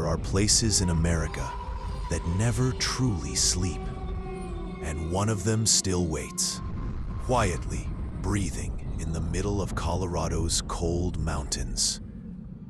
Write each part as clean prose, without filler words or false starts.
are places in America that never truly sleep, and one of them still waits, quietly breathing in the middle of Colorado's cold mountains.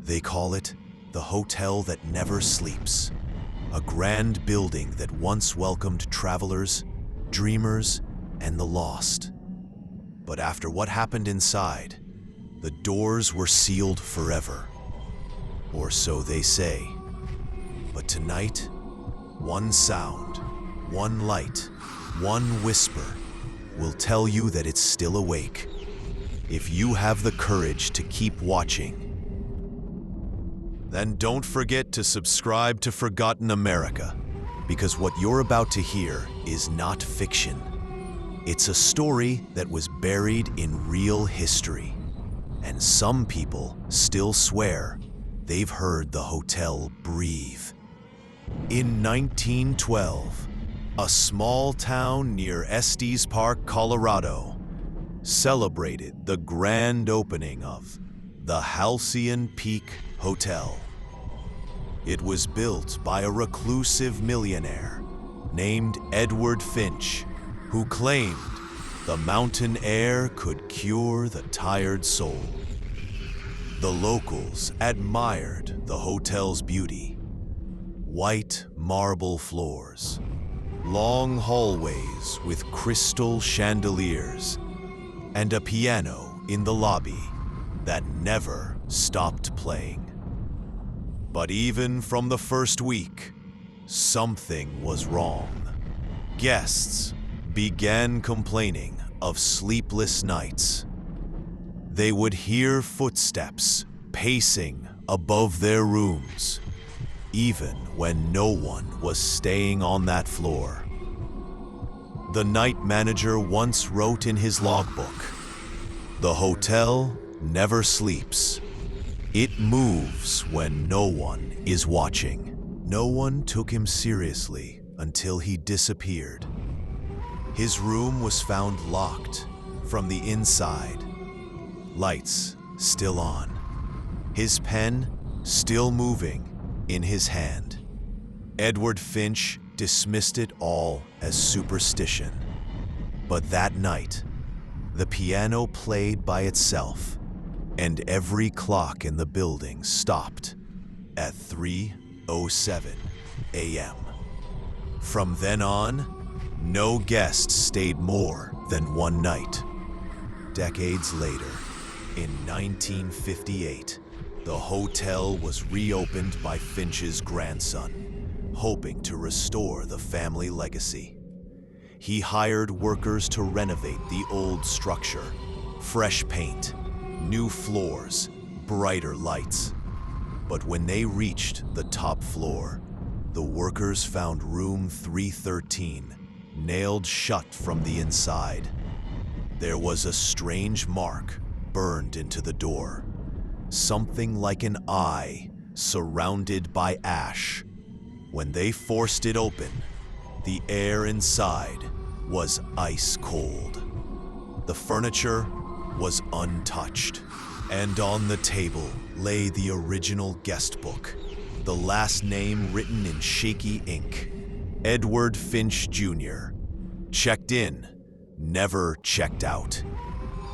They call it the Hotel That Never Sleeps, a grand building that once welcomed travelers, dreamers, and the lost. But after what happened inside, the doors were sealed forever. Or so they say. But tonight, one sound, one light, one whisper will tell you that it's still awake, if you have the courage to keep watching. Then don't forget to subscribe to Forgotten America, because what you're about to hear is not fiction. It's a story that was buried in real history, and some people still swear they've heard the hotel breathe. In 1912, a small town near Estes Park, Colorado, celebrated the grand opening of the Halcyon Peak Hotel. It was built by a reclusive millionaire named Edward Finch, who claimed the mountain air could cure the tired soul. The locals admired the hotel's beauty. White marble floors, long hallways with crystal chandeliers, and a piano in the lobby that never stopped playing. But even from the first week, something was wrong. Guests began complaining of sleepless nights. They would hear footsteps pacing above their rooms, even when no one was staying on that floor. The night manager once wrote in his logbook, "The hotel never sleeps. It moves when no one is watching." No one took him seriously until he disappeared. His room was found locked from the inside, lights still on, his pen still moving in his hand. Edward Finch dismissed it all as superstition. But that night, the piano played by itself, and every clock in the building stopped at 3:07 a.m. From then on, no guest stayed more than one night. Decades later, in 1958, the hotel was reopened by Finch's grandson, hoping to restore the family legacy. He hired workers to renovate the old structure, fresh paint, new floors, brighter lights. But when they reached the top floor, the workers found room 313 nailed shut from the inside. There was a strange mark burned into the door, something like an eye surrounded by ash. When they forced it open, the air inside was ice cold. The furniture was untouched, and on the table lay the original guest book, the last name written in shaky ink, Edward Finch Jr. Checked in, never checked out.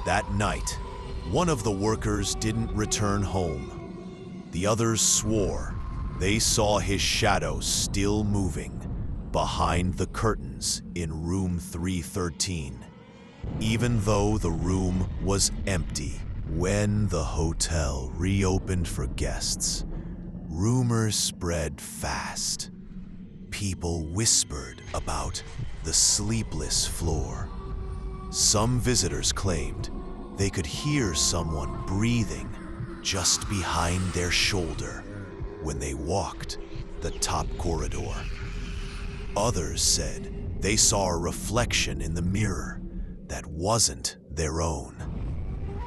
That night, one of the workers didn't return home. The others swore they saw his shadow still moving behind the curtains in room 313, even though the room was empty. When the hotel reopened for guests, rumors spread fast. People whispered about the sleepless floor. Some visitors claimed they could hear someone breathing just behind their shoulder when they walked the top corridor. Others said they saw a reflection in the mirror that wasn't their own.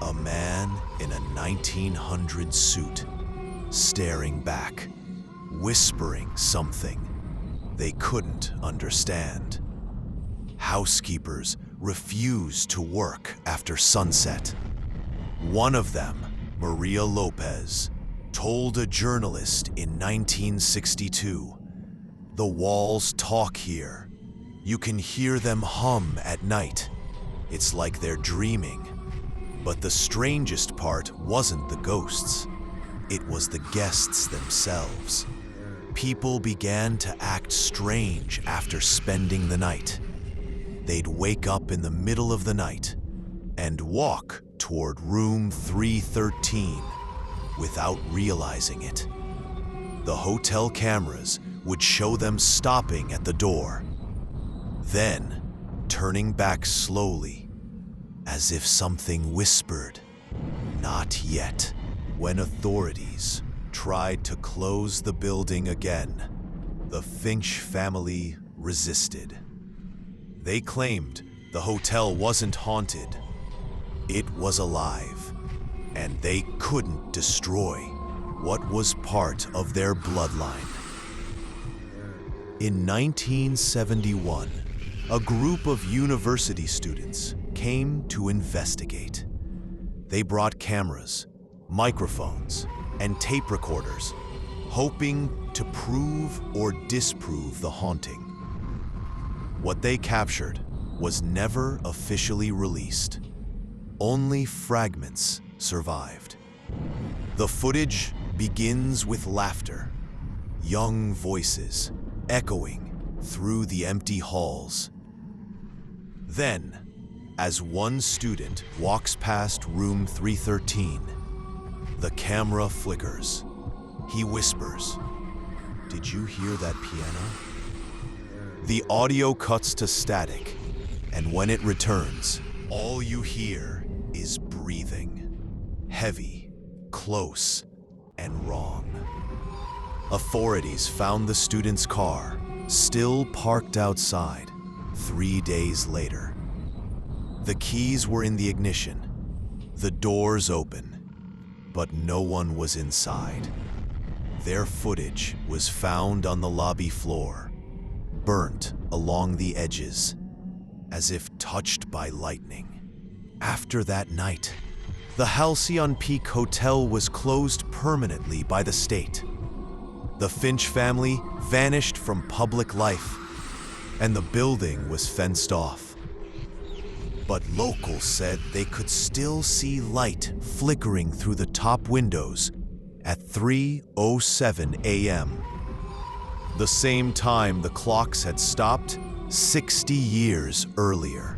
A man in a 1900s suit, staring back, whispering something they couldn't understand. Housekeepers refused to work after sunset. One of them, Maria Lopez, told a journalist in 1962, "The walls talk here. You can hear them hum at night. It's like they're dreaming." But the strangest part wasn't the ghosts. It was the guests themselves. People began to act strange after spending the night. They'd wake up in the middle of the night and walk toward room 313 without realizing it. The hotel cameras would show them stopping at the door, then turning back slowly, as if something whispered, "Not yet." When authorities tried to close the building again, the Finch family resisted. They claimed the hotel wasn't haunted. It was alive, and they couldn't destroy what was part of their bloodline. In 1971, a group of university students came to investigate. They brought cameras, microphones, and tape recorders, hoping to prove or disprove the haunting. What they captured was never officially released. Only fragments survived. The footage begins with laughter, young voices echoing through the empty halls. Then, as one student walks past room 313, the camera flickers. He whispers, "Did you hear that piano?" The audio cuts to static, and when it returns, all you hear is breathing. Heavy, close, and wrong. Authorities found the student's car, still parked outside, 3 days later. The keys were in the ignition, the doors open, but no one was inside. Their footage was found on the lobby floor, burnt along the edges, as if touched by lightning. After that night, the Halcyon Peak Hotel was closed permanently by the state. The Finch family vanished from public life, and the building was fenced off. But locals said they could still see light flickering through the top windows at 3:07 a.m. The same time the clocks had stopped 60 years earlier.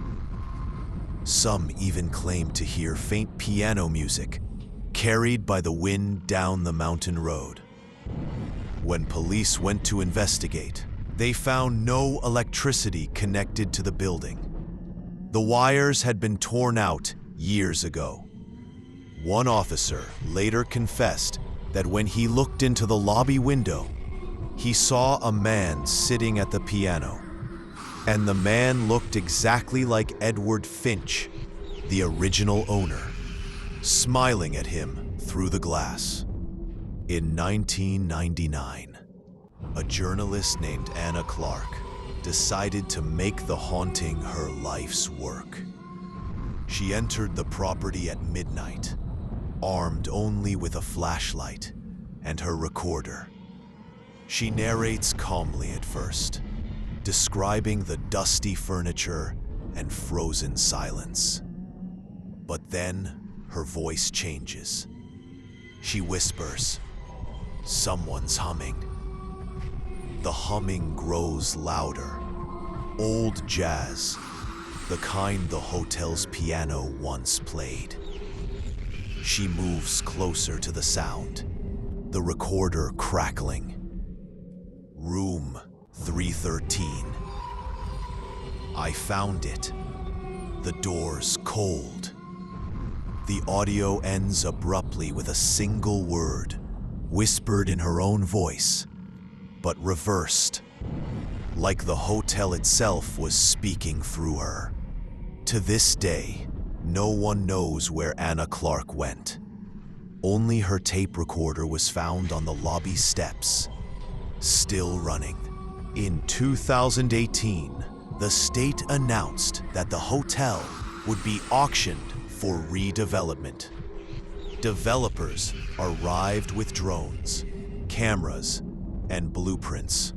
Some even claimed to hear faint piano music carried by the wind down the mountain road. When police went to investigate, they found no electricity connected to the building. The wires had been torn out years ago. One officer later confessed that when he looked into the lobby window, he saw a man sitting at the piano. And the man looked exactly like Edward Finch, the original owner, smiling at him through the glass. In 1999, a journalist named Anna Clark decided to make the haunting her life's work. She entered the property at midnight, armed only with a flashlight and her recorder. She narrates calmly at first, describing the dusty furniture and frozen silence. But then her voice changes. She whispers, "Someone's humming." The humming grows louder. Old jazz, the kind the hotel's piano once played. She moves closer to the sound, the recorder crackling. Room 313. "I found it. The door's cold." The audio ends abruptly with a single word, whispered in her own voice, but reversed, like the hotel itself was speaking through her. To this day, no one knows where Anna Clark went. Only her tape recorder was found on the lobby steps, still running. In 2018, the state announced that the hotel would be auctioned for redevelopment. developers arrived with drones, cameras, and blueprints.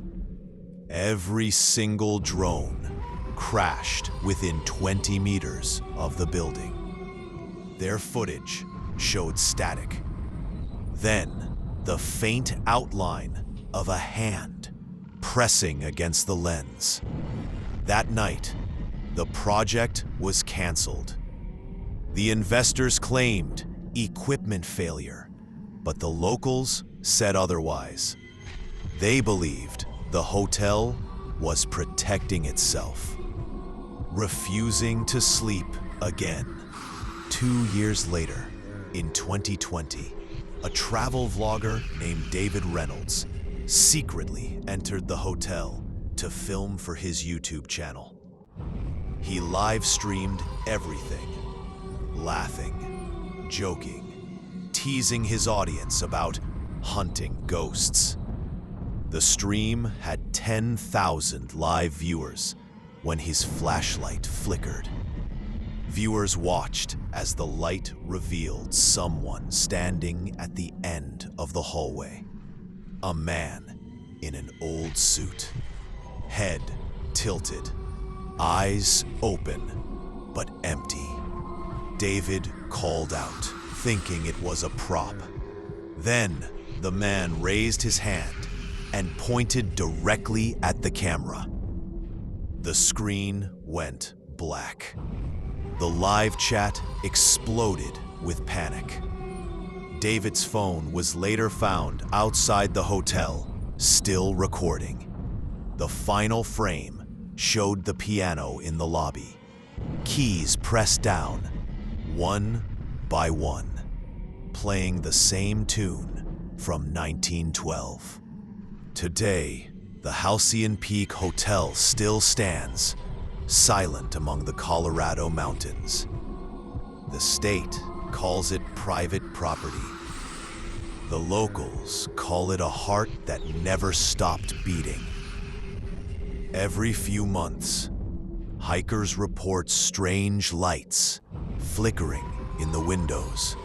Every single drone crashed within 20 meters of the building. Their footage showed static. Then, the faint outline of a hand pressing against the lens. That night, the project was canceled. The investors claimed equipment failure, but the locals said otherwise. They believed the hotel was protecting itself, refusing to sleep again. 2 years later, in 2020, a travel vlogger named David Reynolds secretly entered the hotel to film for his YouTube channel. He live-streamed everything, laughing, joking, teasing his audience about hunting ghosts. The stream had 10,000 live viewers when his flashlight flickered. Viewers watched as the light revealed someone standing at the end of the hallway. A man in an old suit, head tilted, eyes open, but empty. David called out, thinking it was a prop. Then the man raised his hand and pointed directly at the camera. The screen went black. The live chat exploded with panic. David's phone was later found outside the hotel, still recording. The final frame showed the piano in the lobby, keys pressed down, one by one, playing the same tune from 1912. Today, the Halcyon Peak Hotel still stands, silent among the Colorado mountains. The state calls it private property. The locals call it a heart that never stopped beating. Every few months, hikers report strange lights flickering in the windows,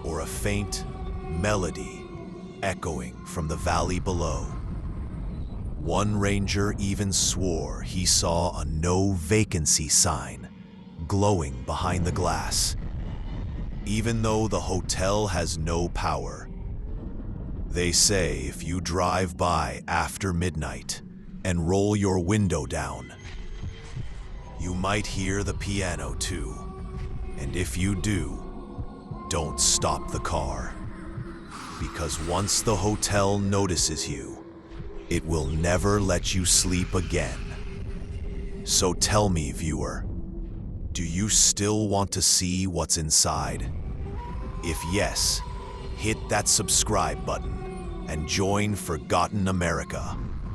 or a faint melody echoing from the valley below. One ranger even swore he saw a no vacancy sign glowing behind the glass. Even though the hotel has no power, they say if you drive by after midnight and roll your window down, you might hear the piano too. And if you do, don't stop the car. Because once the hotel notices you, it will never let you sleep again. So tell me, viewer, do you still want to see what's inside? If yes, hit that subscribe button and join Forgotten America,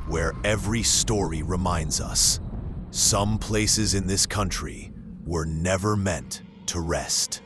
where every story reminds us some places in this country were never meant to rest.